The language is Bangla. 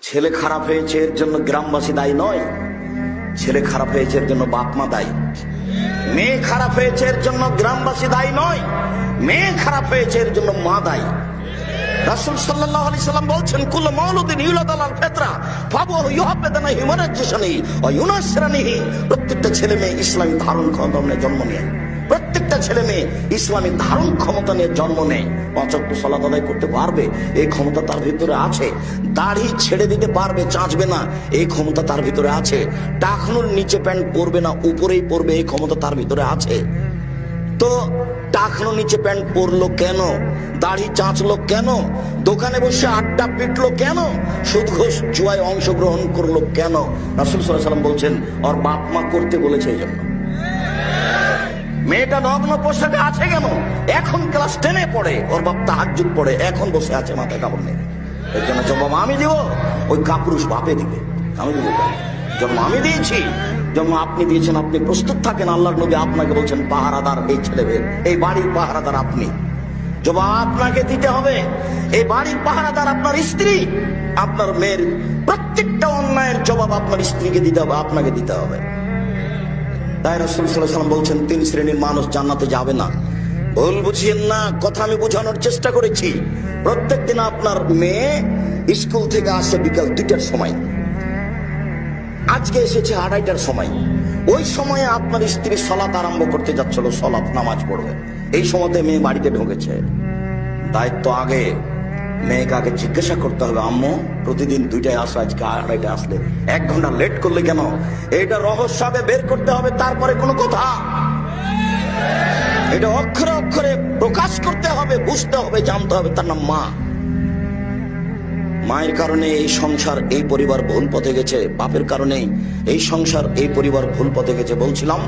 ছেলে খারাপ হয়েছে এর জন্য গ্রামবাসী দায়ী নয়, ছেলে খারাপ হয়েছে এর জন্য বাপ মা দায়ী। মেয়ে খারাপ হয়েছে এর জন্য গ্রামবাসী দায়ী নয়, মেয়ে খারাপ হয়েছে এর জন্য মা দায়ী। রাসূল সাল্লাল্লাহু আলাইহি সাল্লাম বলছেন, কুল্লু মাউলুদিন ইউলাদু আলাল ফিতরা ফাবুহু ইউহাব্বিদানা হিমানাজ্জিসানি ওয়া ইউনাসরানিহি। প্রত্যেকটা ছেলে মেয়ে ইসলামী ধারণ ক্ষমতা নিয়ে জন্ম নেয়, প্রত্যেকটা ছেলে মেয়ে ইসলামী ধারণ ক্ষমতা নিয়ে জন্ম নেয়। পাঁচ ওয়াক্ত সালাত আদায় করতে পারবে, এই ক্ষমতা তার ভিতরে আছে। দাড়ি ছেড়ে দিতে পারবে, চাঁচবে না, এই ক্ষমতা তার ভিতরে আছে। টাকনুর নিচে প্যান্ট পরবে না, উপরেই পরবে, এই ক্ষমতা তার ভিতরে আছে। তো টাকনো নিচে প্যান্ট পরলো কেন? দাড়ি চাঁচলো কেন? দোকানে বসে আড্ডা পিটলো কেন? সুদ ঘুষ জুয়ায় অংশগ্রহণ করলো কেন? রাসূল সাল্লাল্লাহু আলাইহি সাল্লাম বলছেন, ওর বাপ মা করতে বলেছে এই জন্য। মেয়েটা নগ্ন পোশাকে আছে কেন? এখন ক্লাস 10-এ পড়ে, ওর বাপ তাহাজ্জুদ পড়ে, এখন বসে আছে মাথায় কাপড় নেই। এর জন্য জবাব আমি দিব, ওই কাপুরুষ বাপে দিবে। আমি দিব কেন? জন্ম আমি দিয়েছি, জন্ম আপনি দিয়েছেন, আপনি প্রস্তুত থাকেন। আল্লাহর নবী আপনাকে বলছেন পাহারাদার এই ছেলেদের, এই বাড়ির পাহারাদার আপনি। জবাব আপনাকে দিতে হবে। এই বাড়ির পাহারাদার আপনার স্ত্রী, আপনার মেয়ের প্রত্যেকটা অন্যায়ের জবাব আপনার স্ত্রীকে দিতে হবে, আপনাকে দিতে হবে। তাই রাসূল সাল্লাল্লাহু আলাইহি ওয়াসাল্লাম বলছেন, 3 শ্রেণীর মানুষ জান্নাতে যাবে না। ভুল বুঝিয়েন না, কথা আমি বোঝানোর চেষ্টা করেছি। প্রত্যেক দিন আপনার মেয়ে স্কুল থেকে আসে বিকাল 2টার সময়, আজকে এসেছে 2:30টার সময়। ওই সময়ে আপনার স্ত্রী সালাত আরম্ভ করতে যাচ্ছিল, সালাত নামাজ পড়বে, এই সময়তে মেয়ে বাড়িতে ঢুকেছে। দায়িত্ব আগে মেয়েকে আগে জিজ্ঞাসা করতে হবে, আম্মু প্রতিদিন 2টায় আসো, আজকে 2:30টায় আসলে 1 ঘন্টা লেট করলে কেন? এটা রহস্য আগে বের করতে হবে, তারপরে কোনো কথা। এটা অক্ষরে অক্ষরে প্রকাশ করতে হবে, বুঝতে হবে, জানতে হবে। তার নাম মা। মায়ের কারণে এই সংসার, এই পরিবার ভুল পথে গেছে, বাপের কারণে এই সংসার, এই পরিবার ভুল পথে গেছে। বলছিলাম